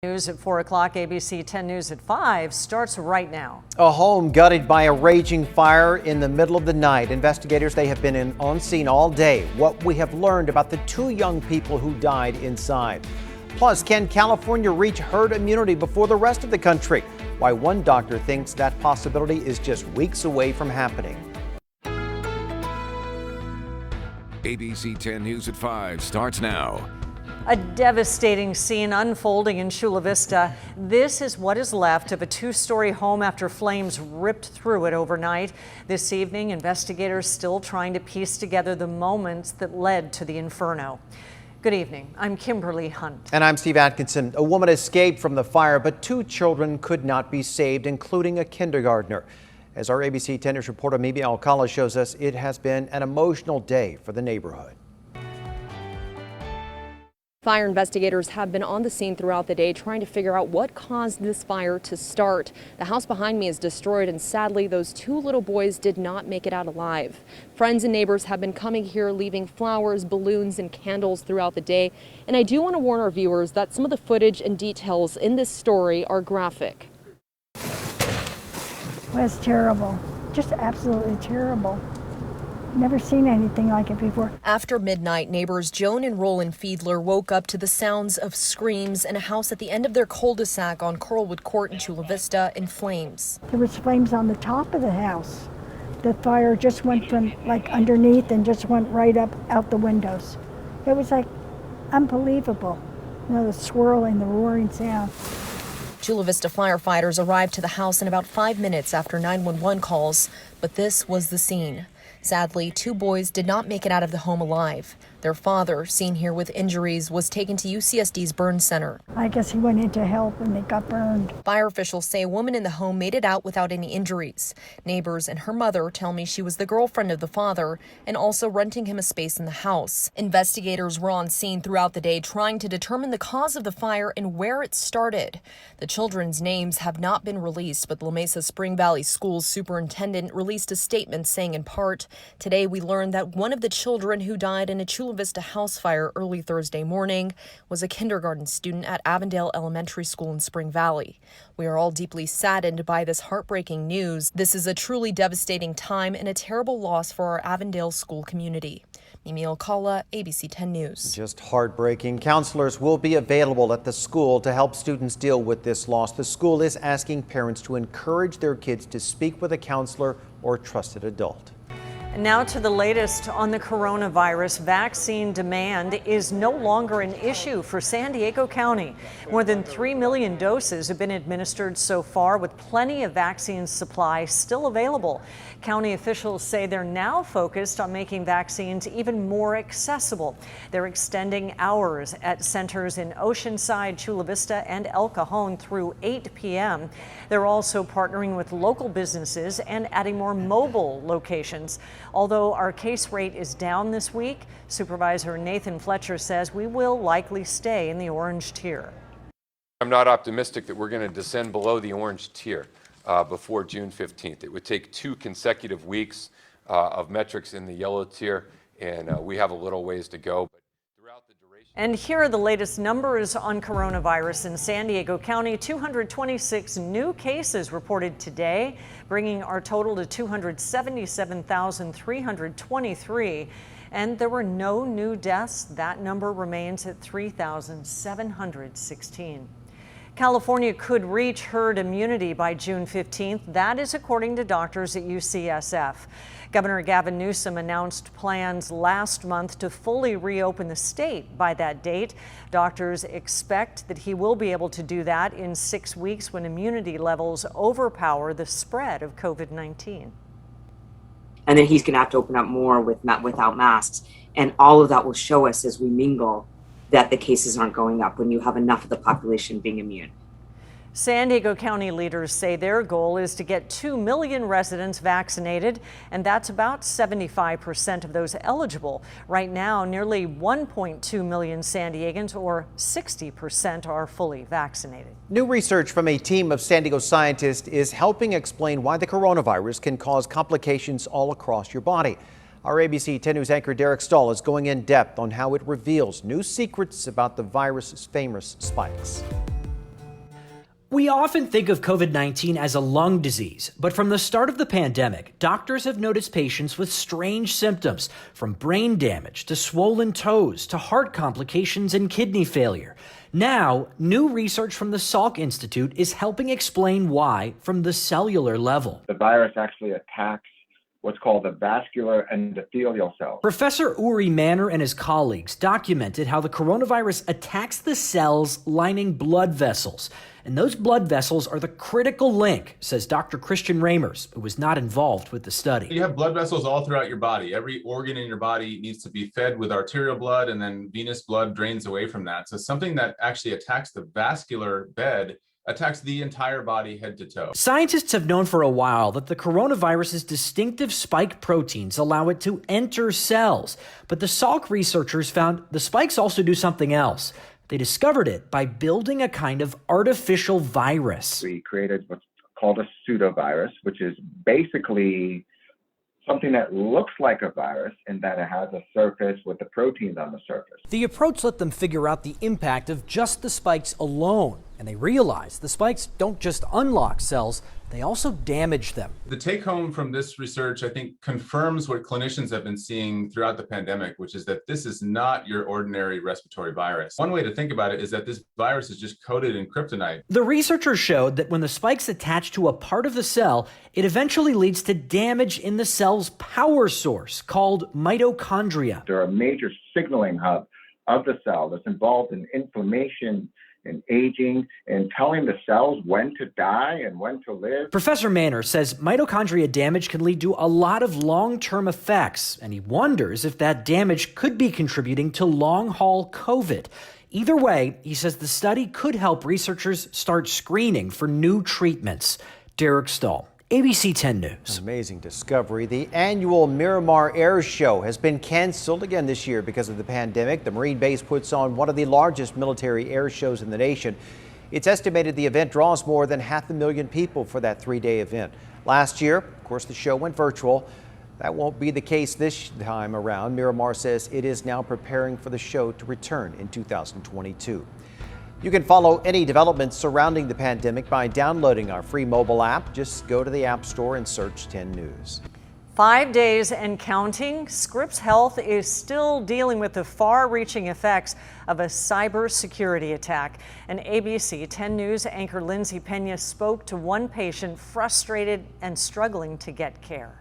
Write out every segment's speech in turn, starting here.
News at 4 o'clock, ABC 10 News at 5 starts right now. A home gutted by a raging fire in the middle of the night. Investigators, they have been on scene all day. What we have learned about the two young people who died inside. Plus, can California reach herd immunity before the rest of the country? Why one doctor thinks that possibility is just weeks away from happening. ABC 10 News at 5 starts now. A devastating scene unfolding in Chula Vista. This is what is left of a two-story home after flames ripped through it overnight. This evening, investigators still trying to piece together the moments that led to the inferno. Good evening. I'm Kimberly Hunt. And I'm Steve Atkinson. A woman escaped from the fire, but two children could not be saved, including a kindergartner. As our ABC 10 News reporter Mimi Alcala shows us, it has been an emotional day for the neighborhood. Fire investigators have been on the scene throughout the day trying to figure out what caused this fire to start. The house behind me is destroyed, and sadly, those two little boys did not make it out alive. Friends and neighbors have been coming here, leaving flowers, balloons, and candles throughout the day. And I do want to warn our viewers that some of the footage and details in this story are graphic. It was terrible, just absolutely terrible. Never seen anything like it before. After midnight, neighbors Joan and Roland Fiedler woke up to the sounds of screams in a house at the end of their cul-de-sac on Coralwood Court in Chula Vista in flames. There was flames on the top of the house. The fire just went from like underneath and just went right up out the windows. It was like unbelievable. You know, the swirling, the roaring sound. Chula Vista firefighters arrived to the house in about 5 minutes after 911 calls, but this was the scene. Sadly, two boys did not make it out of the home alive. Their father, seen here with injuries, was taken to UCSD's burn center. I guess he went in to help and they got burned. Fire officials say a woman in the home made it out without any injuries. Neighbors and her mother tell me she was the girlfriend of the father and also renting him a space in the house. Investigators were on scene throughout the day trying to determine the cause of the fire and where it started. The children's names have not been released, but La Mesa Spring Valley Schools superintendent released a statement saying in part, "Today we learned that one of the children who died in a Chula Vista house fire early Thursday morning was a kindergarten student at Avondale Elementary School in Spring Valley. We are all deeply saddened by this heartbreaking news. This is a truly devastating time and a terrible loss for our Avondale school community." Mimi Alcala, ABC 10 News. Just heartbreaking. Counselors will be available at the school to help students deal with this loss. The school is asking parents to encourage their kids to speak with a counselor or trusted adult. And now to the latest on the coronavirus. Vaccine demand is no longer an issue for San Diego County. More than 3 million doses have been administered so far, with plenty of vaccine supply still available. County officials say they're now focused on making vaccines even more accessible. They're extending hours at centers in Oceanside, Chula Vista, and El Cajon through 8 p.m. They're also partnering with local businesses and adding more mobile locations. Although our case rate is down this week, Supervisor Nathan Fletcher says we will likely stay in the orange tier. I'm not optimistic that we're going to descend below the orange tier before June 15th. It would take 2 consecutive weeks of metrics in the yellow tier, and we have a little ways to go. But throughout the duration. And here are the latest numbers on coronavirus in San Diego County. 226 new cases reported today, bringing our total to 277,323. And there were no new deaths. That number remains at 3,716. California could reach herd immunity by June 15th. That is according to doctors at UCSF. Governor Gavin Newsom announced plans last month to fully reopen the state by that date. Doctors expect that he will be able to do that in 6 weeks when immunity levels overpower the spread of COVID-19. And then he's going to have to open up more without masks. And all of that will show us as we mingle that the cases aren't going up when you have enough of the population being immune. San Diego County leaders say their goal is to get 2 million residents vaccinated, and that's about 75% of those eligible. Right now, nearly 1.2 million San Diegans, or 60%, are fully vaccinated. New research from a team of San Diego scientists is helping explain why the coronavirus can cause complications all across your body. Our ABC 10 News anchor Derek Stahl is going in depth on how it reveals new secrets about the virus's famous spikes. We often think of COVID-19 as a lung disease, but from the start of the pandemic, doctors have noticed patients with strange symptoms, from brain damage to swollen toes to heart complications and kidney failure. Now, new research from the Salk Institute is helping explain why from the cellular level. The virus actually attacks what's called the vascular endothelial cells. Professor Uri Manor and his colleagues documented how the coronavirus attacks the cells lining blood vessels. And those blood vessels are the critical link, says Dr. Christian Ramers, who was not involved with the study. You have blood vessels all throughout your body. Every organ in your body needs to be fed with arterial blood, and then venous blood drains away from that. So something that actually attacks the vascular bed attacks the entire body head to toe. Scientists have known for a while that the coronavirus's distinctive spike proteins allow it to enter cells. But the Salk researchers found the spikes also do something else. They discovered it by building a kind of artificial virus. We created what's called a pseudovirus, which is basically something that looks like a virus in that it has a surface with the proteins on the surface. The approach let them figure out the impact of just the spikes alone. And they realized the spikes don't just unlock cells, they also damage them. The take home from this research, I think, confirms what clinicians have been seeing throughout the pandemic, which is that this is not your ordinary respiratory virus. One way to think about it is that this virus is just coated in kryptonite. The researchers showed that when the spikes attach to a part of the cell, it eventually leads to damage in the cell's power source, called mitochondria. They're a major signaling hub of the cell that's involved in inflammation and aging and telling the cells when to die and when to live. Professor Manor says mitochondria damage can lead to a lot of long-term effects, and he wonders if that damage could be contributing to long-haul COVID. Either way, he says the study could help researchers start screening for new treatments. Derek Stahl, ABC 10 News. An amazing discovery. The annual Miramar Air Show has been canceled again this year because of the pandemic. The Marine base puts on one of the largest military air shows in the nation. It's estimated the event draws more than 500,000 people for that three-day event. Last year, of course, the show went virtual. That won't be the case this time around. Miramar says it is now preparing for the show to return in 2022. You can follow any developments surrounding the pandemic by downloading our free mobile app. Just go to the App Store and search 10 News. 5 days and counting, Scripps Health is still dealing with the far-reaching effects of a cybersecurity attack. And ABC 10 News anchor Lindsay Pena spoke to one patient frustrated and struggling to get care.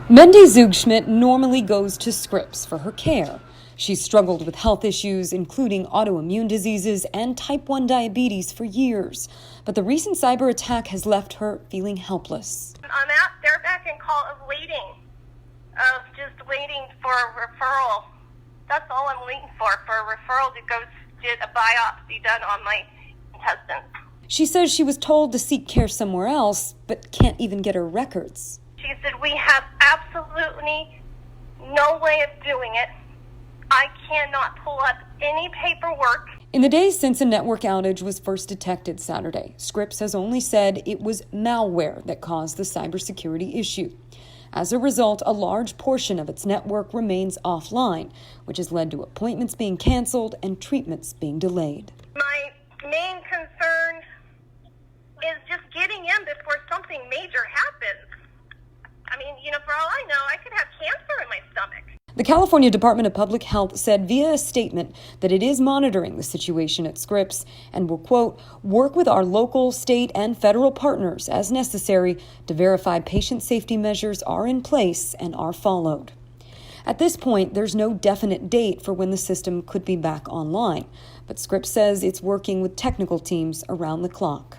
Mendy Zugschmidt normally goes to Scripps for her care. She's struggled with health issues, including autoimmune diseases and type 1 diabetes for years. But the recent cyber attack has left her feeling helpless. I'm at their beck and call of just waiting for a referral. That's all I'm waiting for a referral to go get a biopsy done on my intestines. She says she was told to seek care somewhere else, but can't even get her records. She said, we have absolutely no way of doing it. I cannot pull up any paperwork. In the days since a network outage was first detected Saturday, Scripps has only said it was malware that caused the cybersecurity issue. As a result, a large portion of its network remains offline, which has led to appointments being canceled and treatments being delayed. My main concern is just getting in before something major happens. I mean, for all I know, I could have cancer in my stomach. The California Department of Public Health said via a statement that it is monitoring the situation at Scripps and will, quote, work with our local, state, and federal partners as necessary to verify patient safety measures are in place and are followed. At this point, there's no definite date for when the system could be back online, but Scripps says it's working with technical teams around the clock.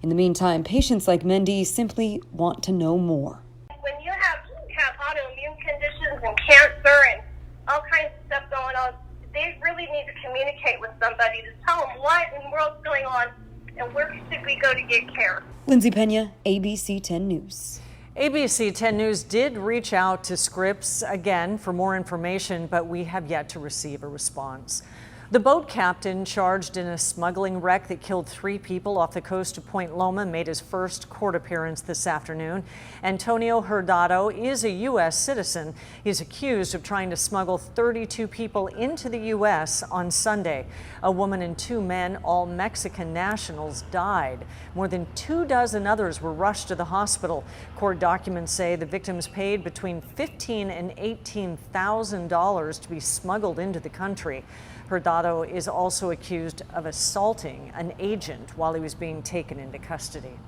In the meantime, patients like Mendy simply want to know more. When you have autoimmune conditions and cancer and all kinds of stuff going on, they really need to communicate with somebody to tell them what in the world's going on and where should we go to get care. Lindsay Pena, ABC 10 News. ABC 10 News did reach out to Scripps again for more information, but we have yet to receive a response. The boat captain charged in a smuggling wreck that killed 3 people off the coast of Point Loma made his first court appearance this afternoon. Antonio Hurtado is a U.S. citizen. He's accused of trying to smuggle 32 people into the U.S. on Sunday. A woman and 2 men, all Mexican nationals, died. More than 24 others were rushed to the hospital. Court documents say the victims paid between $15,000 and $18,000 to be smuggled into the country. Hurtado is also accused of assaulting an agent while he was being taken into custody.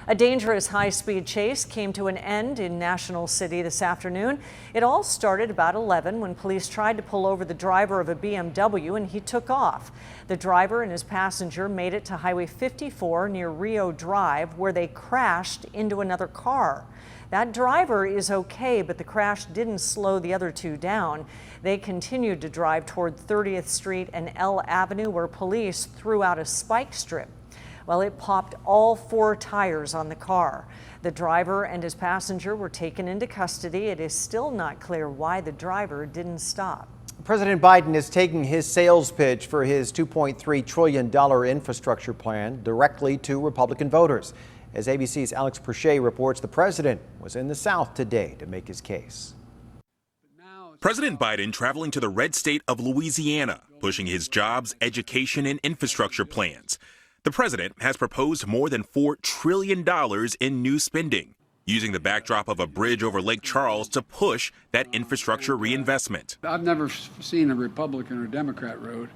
A dangerous high-speed chase came to an end in National City this afternoon. It all started about 11 when police tried to pull over the driver of a BMW and he took off. The driver and his passenger made it to Highway 54 near Rio Drive, where they crashed into another car. That driver is okay, but the crash didn't slow the other 2 down. They continued to drive toward 30th Street and L Avenue, where police threw out a spike strip. Well, it popped all 4 tires on the car. The driver and his passenger were taken into custody. It is still not clear why the driver didn't stop. President Biden is taking his sales pitch for his $2.3 trillion infrastructure plan directly to Republican voters. As ABC's Alex Perche reports, the president was in the South today to make his case. President Biden traveling to the red state of Louisiana, pushing his jobs, education, and infrastructure plans. The president has proposed more than $4 trillion in new spending, using the backdrop of a bridge over Lake Charles to push that infrastructure reinvestment. I've never seen a Republican or Democrat road.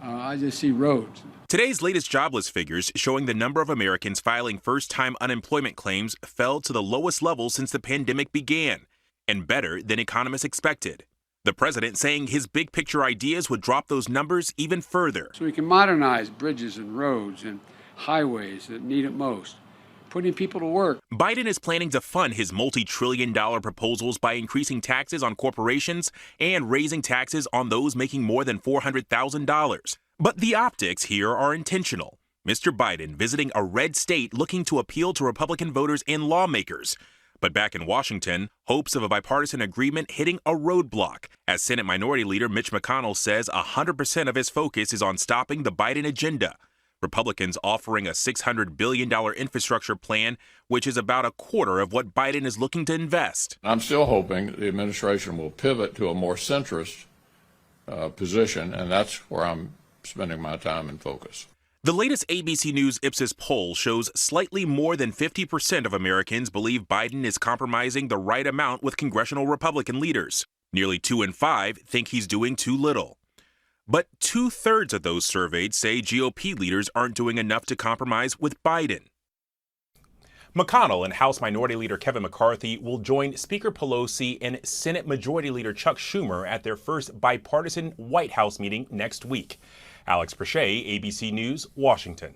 I just see roads. Today's latest jobless figures showing the number of Americans filing first-time unemployment claims fell to the lowest level since the pandemic began, and better than economists expected. The president saying his big picture ideas would drop those numbers even further. So we can modernize bridges and roads and highways that need it most, putting people to work. Biden is planning to fund his multi-trillion-dollar proposals by increasing taxes on corporations and raising taxes on those making more than $400,000. But the optics here are intentional. Mr. Biden visiting a red state looking to appeal to Republican voters and lawmakers. But back in Washington, hopes of a bipartisan agreement hitting a roadblock, as Senate Minority Leader Mitch McConnell says 100% of his focus is on stopping the Biden agenda. Republicans offering a $600 billion infrastructure plan, which is about a quarter of what Biden is looking to invest. I'm still hoping the administration will pivot to a more centrist position, and that's where I'm spending my time and focus. The latest ABC News Ipsos poll shows slightly more than 50% of Americans believe Biden is compromising the right amount with congressional Republican leaders. Nearly 2 in 5 think he's doing too little. But 2/3 of those surveyed say GOP leaders aren't doing enough to compromise with Biden. McConnell and House Minority Leader Kevin McCarthy will join Speaker Pelosi and Senate Majority Leader Chuck Schumer at their first bipartisan White House meeting next week. Alex Perche, ABC News, Washington.